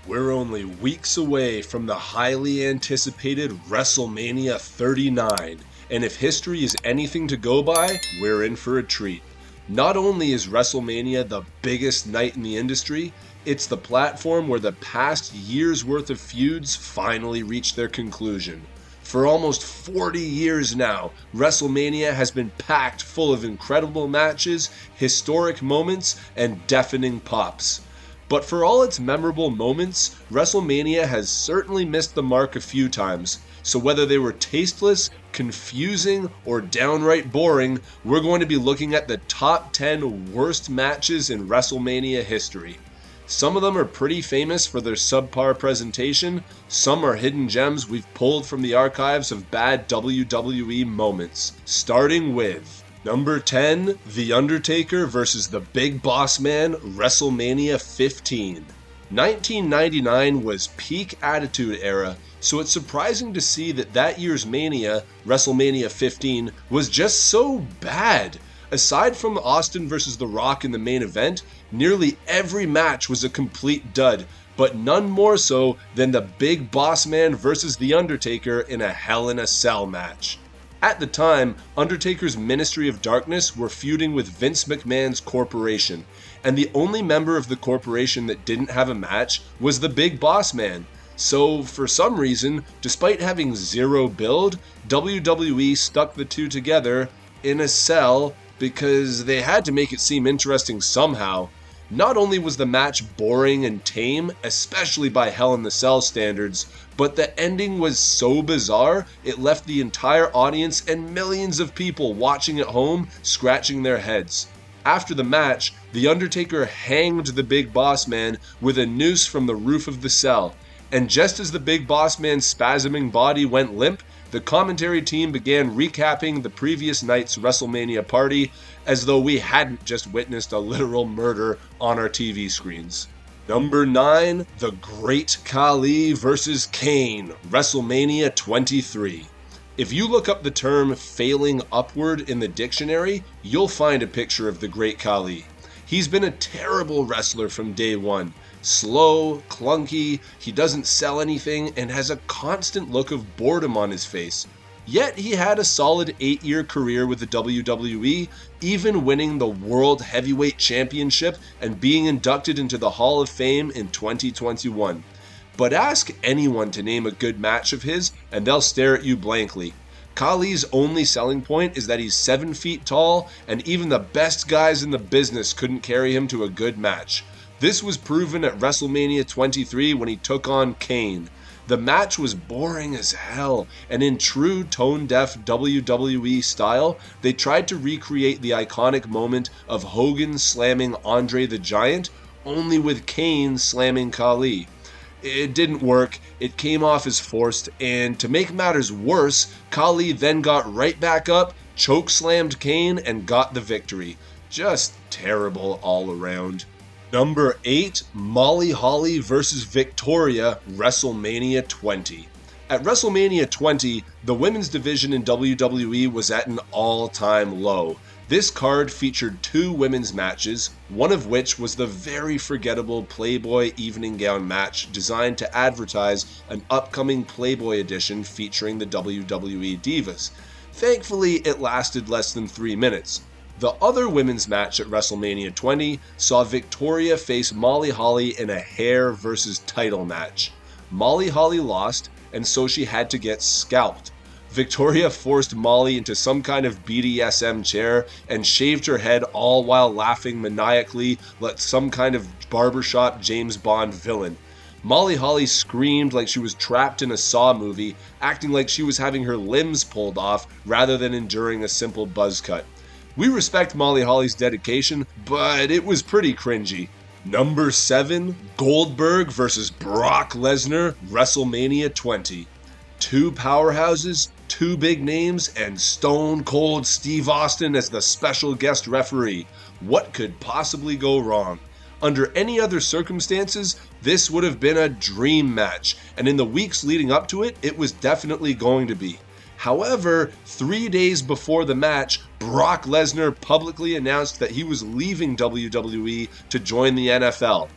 We're only weeks away from the highly anticipated WrestleMania 39, and if history is anything to go by, we're in for a treat. Not only is WrestleMania the biggest night in the industry, it's the platform where the past year's worth of feuds finally reach their conclusion. For almost 40 years now, WrestleMania has been packed full of incredible matches, historic moments, and deafening pops. But for all its memorable moments, WrestleMania has certainly missed the mark a few times. So whether they were tasteless, confusing, or downright boring, we're going to be looking at the top 10 worst matches in WrestleMania history. Some of them are pretty famous for their subpar presentation, some are hidden gems we've pulled from the archives of bad WWE moments. Starting with Number 10, The Undertaker vs. The Big Boss Man, WrestleMania 15. 1999 was peak Attitude Era, so it's surprising to see that year's Mania, WrestleMania 15, was just so bad. Aside from Austin vs. The Rock in the main event, nearly every match was a complete dud, but none more so than the Big Boss Man vs. The Undertaker in a Hell in a Cell match. At the time, Undertaker's Ministry of Darkness were feuding with Vince McMahon's corporation, and the only member of the corporation that didn't have a match was the Big Boss Man. So, for some reason, despite having zero build, WWE stuck the two together in a cell because they had to make it seem interesting somehow. Not only was the match boring and tame, especially by Hell in the Cell standards, but the ending was so bizarre, it left the entire audience and millions of people watching at home scratching their heads. After the match, The Undertaker hanged the Big Boss Man with a noose from the roof of the cell, and just as the Big Boss Man's spasming body went limp, the commentary team began recapping the previous night's WrestleMania party as though we hadn't just witnessed a literal murder on our TV screens. Number 9, The Great Khali vs. Kane, WrestleMania 23. If you look up the term failing upward in the dictionary, you'll find a picture of the Great Khali. He's been a terrible wrestler from day one. Slow, clunky, he doesn't sell anything, and has a constant look of boredom on his face. Yet he had a solid 8-year career with the WWE, even winning the World Heavyweight Championship and being inducted into the Hall of Fame in 2021. But ask anyone to name a good match of his, and they'll stare at you blankly. Khali's only selling point is that he's 7 feet tall, and even the best guys in the business couldn't carry him to a good match. This was proven at WrestleMania 23 when he took on Kane. The match was boring as hell, and in true tone-deaf WWE style, they tried to recreate the iconic moment of Hogan slamming Andre the Giant, only with Kane slamming Khali. It didn't work, it came off as forced, and to make matters worse, Khali then got right back up, chokeslammed Kane, and got the victory. Just terrible all around. Number 8, Molly Holly vs. Victoria, WrestleMania 20. At WrestleMania 20, the women's division in WWE was at an all-time low. This card featured 2 women's matches, one of which was the very forgettable Playboy evening gown match designed to advertise an upcoming Playboy edition featuring the WWE Divas. Thankfully, it lasted less than 3 minutes. The other women's match at WrestleMania 20 saw Victoria face Molly Holly in a hair versus title match. Molly Holly lost, and so she had to get scalped. Victoria forced Molly into some kind of BDSM chair and shaved her head, all while laughing maniacally like some kind of barbershop James Bond villain. Molly Holly screamed like she was trapped in a Saw movie, acting like she was having her limbs pulled off rather than enduring a simple buzz cut. We respect Molly Holly's dedication, but it was pretty cringy. Number 7, Goldberg vs. Brock Lesnar, WrestleMania 20. 2 powerhouses, 2 big names, and Stone Cold Steve Austin as the special guest referee. What could possibly go wrong? Under any other circumstances, this would have been a dream match, and in the weeks leading up to it, it was definitely going to be. However, 3 days before the match, Brock Lesnar publicly announced that he was leaving WWE to join the NFL.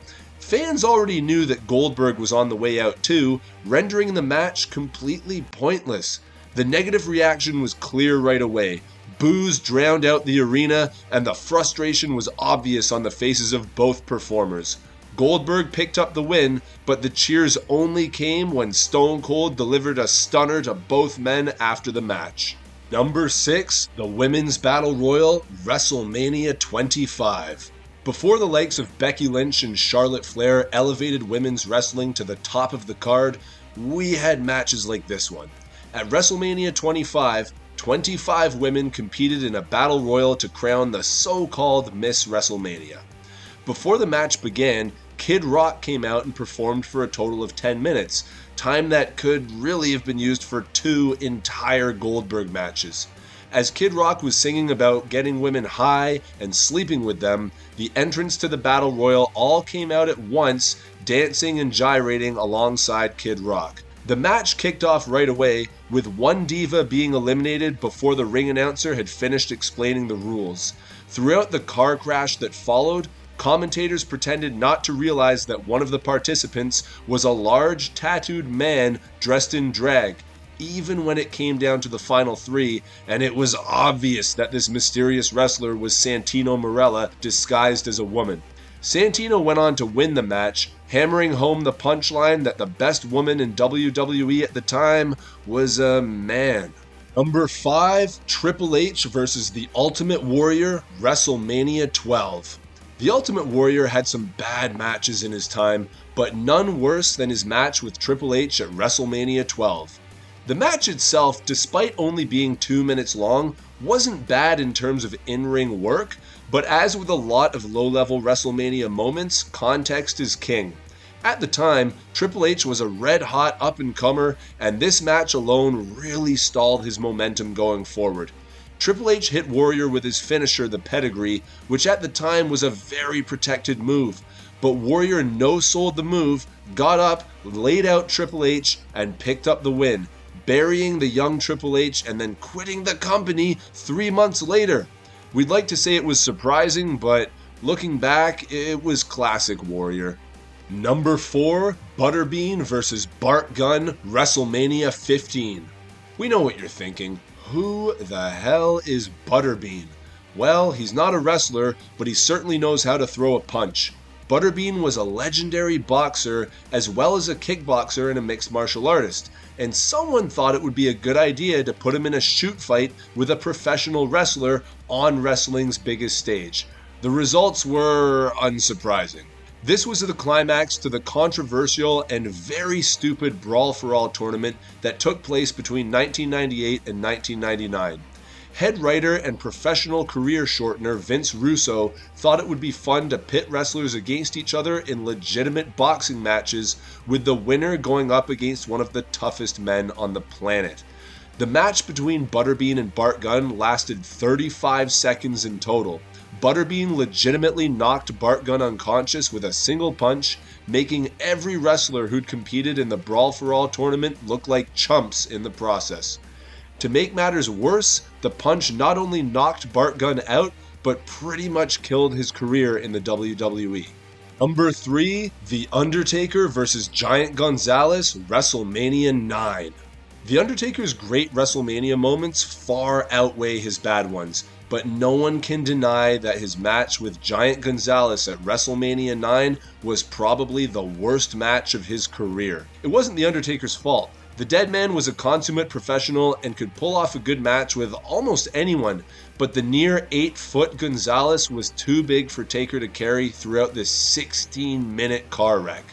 Fans already knew that Goldberg was on the way out too, rendering the match completely pointless. The negative reaction was clear right away. Boos drowned out the arena, and the frustration was obvious on the faces of both performers. Goldberg picked up the win, but the cheers only came when Stone Cold delivered a stunner to both men after the match. Number 6, the Women's Battle Royal, WrestleMania 25. Before the likes of Becky Lynch and Charlotte Flair elevated women's wrestling to the top of the card, we had matches like this one. At WrestleMania 25, 25 women competed in a battle royal to crown the so-called Miss WrestleMania. Before the match began, Kid Rock came out and performed for a total of 10 minutes, time that could really have been used for 2 entire Goldberg matches. As Kid Rock was singing about getting women high and sleeping with them, the entrants to the Battle Royal all came out at once, dancing and gyrating alongside Kid Rock. The match kicked off right away, with one diva being eliminated before the ring announcer had finished explaining the rules. Throughout the car crash that followed, commentators pretended not to realize that one of the participants was a large, tattooed man dressed in drag, even when it came down to the final 3, and it was obvious that this mysterious wrestler was Santino Marella disguised as a woman. Santino went on to win the match, hammering home the punchline that the best woman in WWE at the time was a man. Number 5, Triple H versus The Ultimate Warrior, WrestleMania 12. The Ultimate Warrior had some bad matches in his time, but none worse than his match with Triple H at WrestleMania 12. The match itself, despite only being 2 minutes long, wasn't bad in terms of in-ring work, but as with a lot of low-level WrestleMania moments, context is king. At the time, Triple H was a red-hot up-and-comer, and this match alone really stalled his momentum going forward. Triple H hit Warrior with his finisher, the pedigree, which at the time was a very protected move. But Warrior no-sold the move, got up, laid out Triple H, and picked up the win, burying the young Triple H and then quitting the company 3 months later. We'd like to say it was surprising, but looking back, it was classic Warrior. Number 4, Butterbean versus Bart Gunn, WrestleMania 15. We know what you're thinking. Who the hell is Butterbean? Well, he's not a wrestler, but he certainly knows how to throw a punch. Butterbean was a legendary boxer as well as a kickboxer and a mixed martial artist, and someone thought it would be a good idea to put him in a shoot fight with a professional wrestler on wrestling's biggest stage. The results were unsurprising. This was the climax to the controversial and very stupid Brawl for All tournament that took place between 1998 and 1999. Head writer and professional career shortener Vince Russo thought it would be fun to pit wrestlers against each other in legitimate boxing matches, with the winner going up against one of the toughest men on the planet. The match between Butterbean and Bart Gunn lasted 35 seconds in total. Butterbean legitimately knocked Bart Gunn unconscious with a single punch, making every wrestler who'd competed in the Brawl for All tournament look like chumps in the process. To make matters worse, the punch not only knocked Bart Gunn out, but pretty much killed his career in the WWE. Number 3, The Undertaker vs. Giant Gonzalez, WrestleMania 9. The Undertaker's great WrestleMania moments far outweigh his bad ones, but no one can deny that his match with Giant Gonzalez at WrestleMania 9 was probably the worst match of his career. It wasn't The Undertaker's fault. The dead man was a consummate professional and could pull off a good match with almost anyone, but the near 8-foot Gonzalez was too big for Taker to carry throughout this 16-minute car wreck.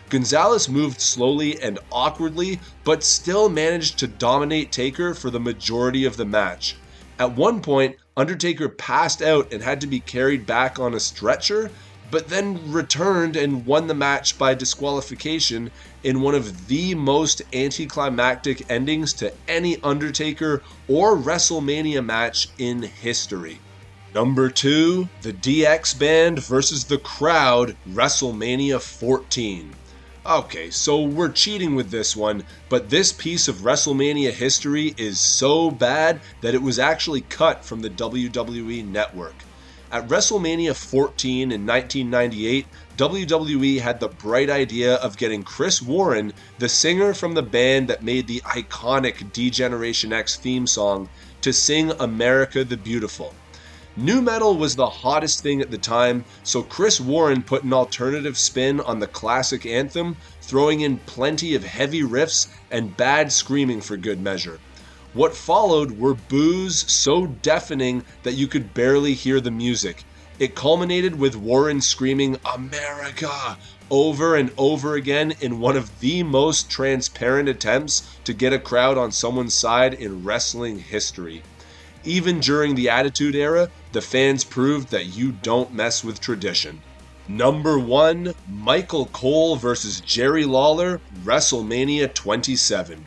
Gonzalez moved slowly and awkwardly, but still managed to dominate Taker for the majority of the match. At one point, Undertaker passed out and had to be carried back on a stretcher, but then returned and won the match by disqualification in one of the most anticlimactic endings to any Undertaker or WrestleMania match in history. Number 2, the DX Band versus the Crowd, WrestleMania 14. Okay, so we're cheating with this one, but this piece of WrestleMania history is so bad that it was actually cut from the WWE Network. At WrestleMania 14 in 1998, WWE had the bright idea of getting Chris Warren, the singer from the band that made the iconic D-Generation X theme song, to sing America the Beautiful. Nu metal was the hottest thing at the time, so Chris Warren put an alternative spin on the classic anthem, throwing in plenty of heavy riffs and bad screaming for good measure. What followed were boos so deafening that you could barely hear the music. It culminated with Warren screaming "America" over and over again in one of the most transparent attempts to get a crowd on someone's side in wrestling history. Even during the Attitude Era, the fans proved that you don't mess with tradition. Number 1, Michael Cole vs. Jerry Lawler, WrestleMania 27.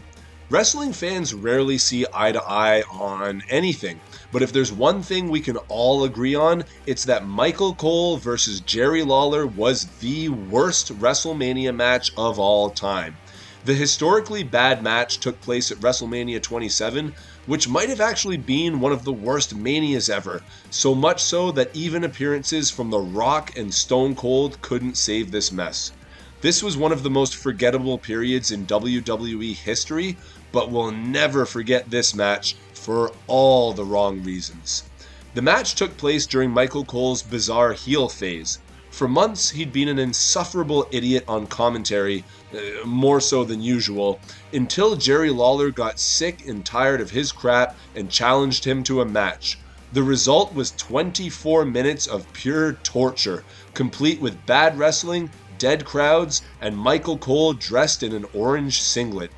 Wrestling fans rarely see eye to eye on anything, but if there's one thing we can all agree on, it's that Michael Cole versus Jerry Lawler was the worst WrestleMania match of all time. The historically bad match took place at WrestleMania 27, which might have actually been one of the worst Manias ever, so much so that even appearances from The Rock and Stone Cold couldn't save this mess. This was one of the most forgettable periods in WWE history, but we'll never forget this match for all the wrong reasons. The match took place during Michael Cole's bizarre heel phase. For months, he'd been an insufferable idiot on commentary, more so than usual, until Jerry Lawler got sick and tired of his crap and challenged him to a match. The result was 24 minutes of pure torture, complete with bad wrestling, dead crowds, and Michael Cole dressed in an orange singlet.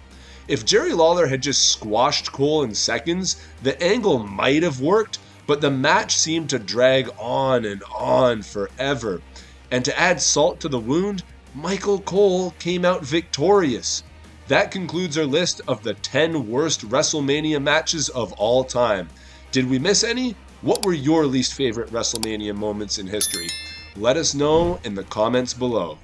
If Jerry Lawler had just squashed Cole in seconds, the angle might have worked, but the match seemed to drag on and on forever. And to add salt to the wound, Michael Cole came out victorious. That concludes our list of the 10 worst WrestleMania matches of all time. Did we miss any? What were your least favorite WrestleMania moments in history? Let us know in the comments below.